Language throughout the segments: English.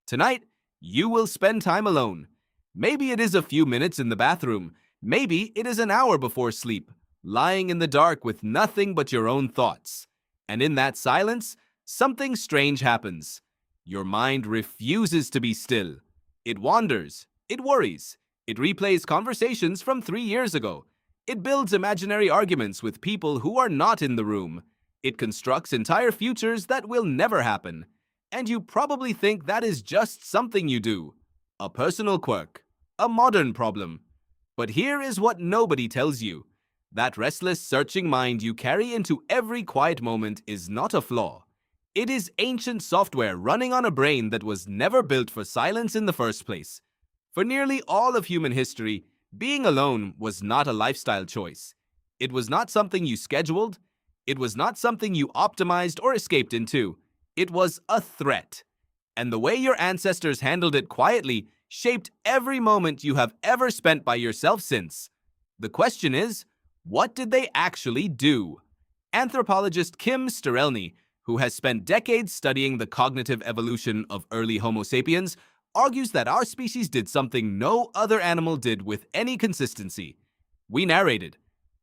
Tonight, you will spend time alone. Maybe it is a few minutes in the bathroom. Maybe it is an hour before sleep, lying in the dark with nothing but your own thoughts. And in that silence, something strange happens. Your mind refuses to be still. It wanders. It worries. It replays conversations from 3 years ago. It builds imaginary arguments with people who are not in the room. It constructs entire futures that will never happen. And you probably think that is just something you do. A personal quirk. A modern problem. But here is what nobody tells you. That restless, searching mind you carry into every quiet moment is not a flaw. It is ancient software running on a brain that was never built for silence in the first place. For nearly all of human history, being alone was not a lifestyle choice. It was not something you scheduled. It was not something you optimized or escaped into. It was a threat. And the way your ancestors handled it quietly shaped every moment you have ever spent by yourself since. The question is, what did they actually do? Anthropologist Kim Sterelny, who has spent decades studying the cognitive evolution of early Homo sapiens, argues that our species did something no other animal did with any consistency. We narrated,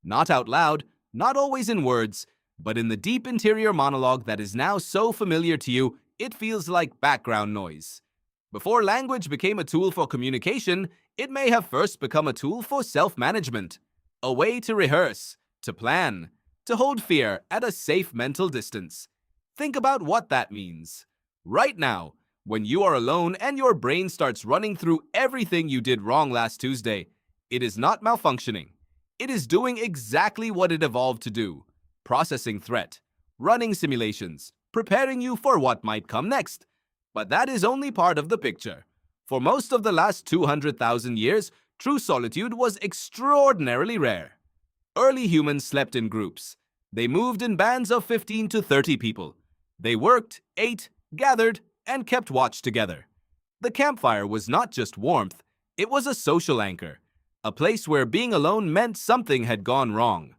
not out loud, not always in words, but in the deep interior monologue that is now so familiar to you, it feels like background noise. Before language became a tool for communication, it may have first become a tool for self-management, a way to rehearse, to plan, to hold fear at a safe mental distance. Think about what that means. Right now, when you are alone and your brain starts running through everything you did wrong last Tuesday, it is not malfunctioning. It is doing exactly what it evolved to do. Processing threat, running simulations, preparing you for what might come next. But that is only part of the picture. For most of the last 200,000 years, true solitude was extraordinarily rare. Early humans slept in groups. They moved in bands of 15 to 30 people. They worked, ate, gathered, and kept watch together. The campfire was not just warmth, it was a social anchor, a place where being alone meant something had gone wrong.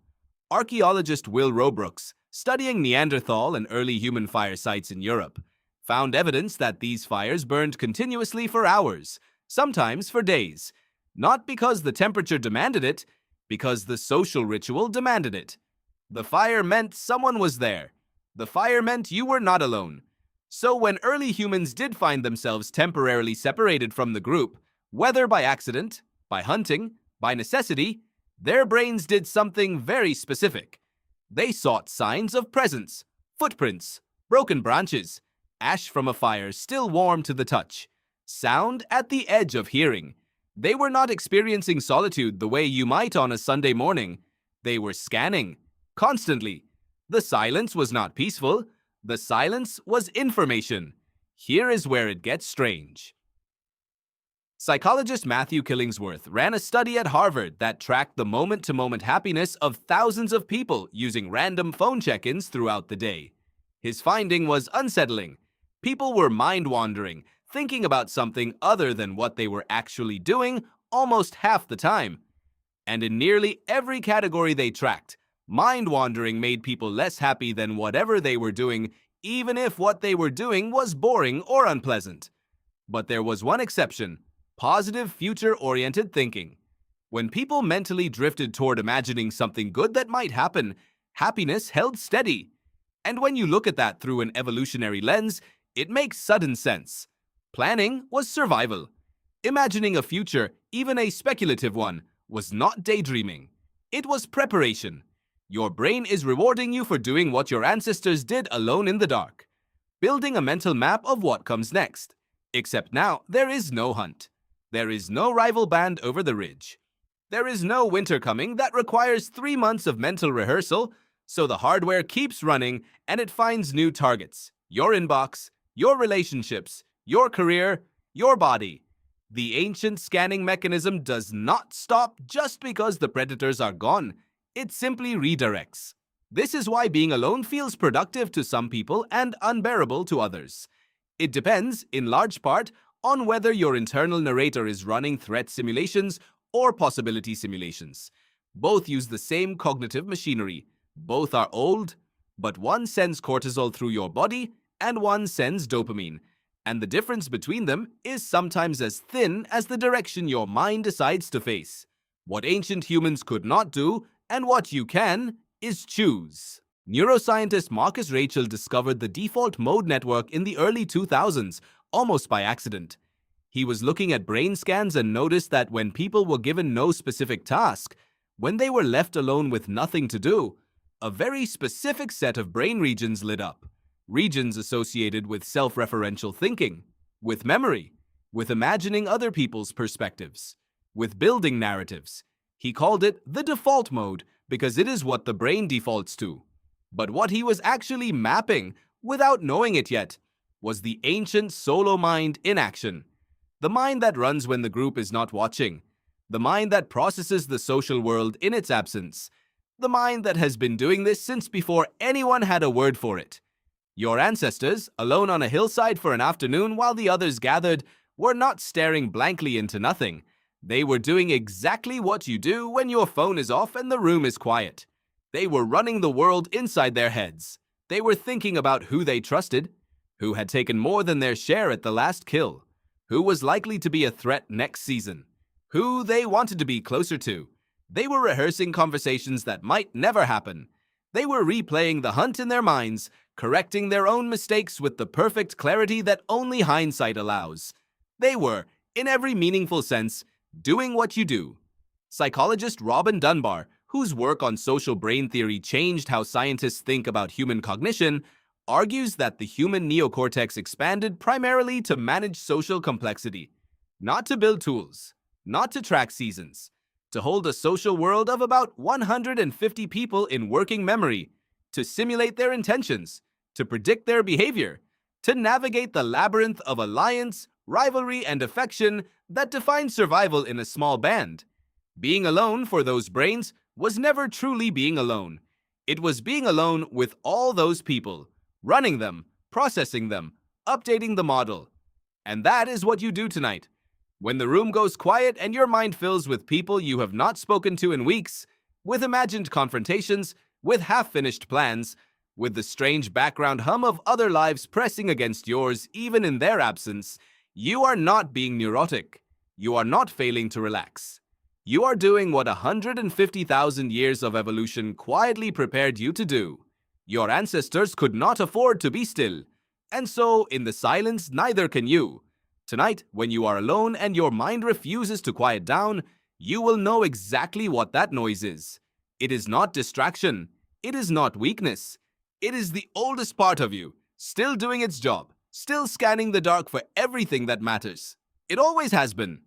Archaeologist Will Robrooks, studying Neanderthal and early human fire sites in Europe, found evidence that these fires burned continuously for hours, sometimes for days, not because the temperature demanded it, because the social ritual demanded it. The fire meant someone was there. The fire meant you were not alone. So when early humans did find themselves temporarily separated from the group, whether by accident, by hunting, by necessity, their brains did something very specific. They sought signs of presence, footprints, broken branches, ash from a fire still warm to the touch, sound at the edge of hearing. They were not experiencing solitude the way you might on a Sunday morning. They were scanning, constantly. The silence was not peaceful. The silence was information. Here is where it gets strange. Psychologist Matthew Killingsworth ran a study at Harvard that tracked the moment-to-moment happiness of thousands of people using random phone check-ins throughout the day. His finding was unsettling. People were mind-wandering, thinking about something other than what they were actually doing almost half the time. And in nearly every category they tracked, mind-wandering made people less happy than whatever they were doing, even if what they were doing was boring or unpleasant. But there was one exception: positive, future-oriented thinking. When people mentally drifted toward imagining something good that might happen, happiness held steady. And when you look at that through an evolutionary lens, it makes sudden sense. Planning was survival. Imagining a future, even a speculative one, was not daydreaming. It was preparation. Your brain is rewarding you for doing what your ancestors did alone in the dark, building a mental map of what comes next. Except now, there is no hunt. There is no rival band over the ridge. There is no winter coming that requires 3 months of mental rehearsal, so the hardware keeps running and it finds new targets. Your inbox, your relationships, your career, your body. The ancient scanning mechanism does not stop just because the predators are gone. It simply redirects. This is why being alone feels productive to some people and unbearable to others. It depends, in large part, on whether your internal narrator is running threat simulations or possibility simulations. Both use the same cognitive machinery. Both are old, but one sends cortisol through your body and one sends dopamine. And the difference between them is sometimes as thin as the direction your mind decides to face. What ancient humans could not do, and what you can, is choose. Neuroscientist Marcus Raichle discovered the default mode network in the early 2000s, almost by accident. He was looking at brain scans and noticed that when people were given no specific task, when they were left alone with nothing to do, a very specific set of brain regions lit up. Regions associated with self-referential thinking, with memory, with imagining other people's perspectives, with building narratives. He called it the default mode because it is what the brain defaults to. But what he was actually mapping, without knowing it yet, was the ancient solo mind in action. The mind that runs when the group is not watching. The mind that processes the social world in its absence. The mind that has been doing this since before anyone had a word for it. Your ancestors, alone on a hillside for an afternoon while the others gathered, were not staring blankly into nothing. They were doing exactly what you do when your phone is off and the room is quiet. They were running the world inside their heads. They were thinking about who they trusted, who had taken more than their share at the last kill, who was likely to be a threat next season, who they wanted to be closer to. They were rehearsing conversations that might never happen. They were replaying the hunt in their minds, correcting their own mistakes with the perfect clarity that only hindsight allows. They were, in every meaningful sense, doing what you do. Psychologist Robin Dunbar, whose work on social brain theory changed how scientists think about human cognition, argues that the human neocortex expanded primarily to manage social complexity, not to build tools, not to track seasons, to hold a social world of about 150 people in working memory, to simulate their intentions, to predict their behavior, to navigate the labyrinth of alliance, rivalry, and affection that defines survival in a small band. Being alone for those brains was never truly being alone. It was being alone with all those people, running them, processing them, updating the model. And that is what you do tonight. When the room goes quiet and your mind fills with people you have not spoken to in weeks, with imagined confrontations, with half-finished plans, with the strange background hum of other lives pressing against yours even in their absence, you are not being neurotic. You are not failing to relax. You are doing what 150,000 years of evolution quietly prepared you to do. Your ancestors could not afford to be still, and so, in the silence, neither can you. Tonight, when you are alone and your mind refuses to quiet down, you will know exactly what that noise is. It is not distraction. It is not weakness. It is the oldest part of you, still doing its job, still scanning the dark for everything that matters. It always has been.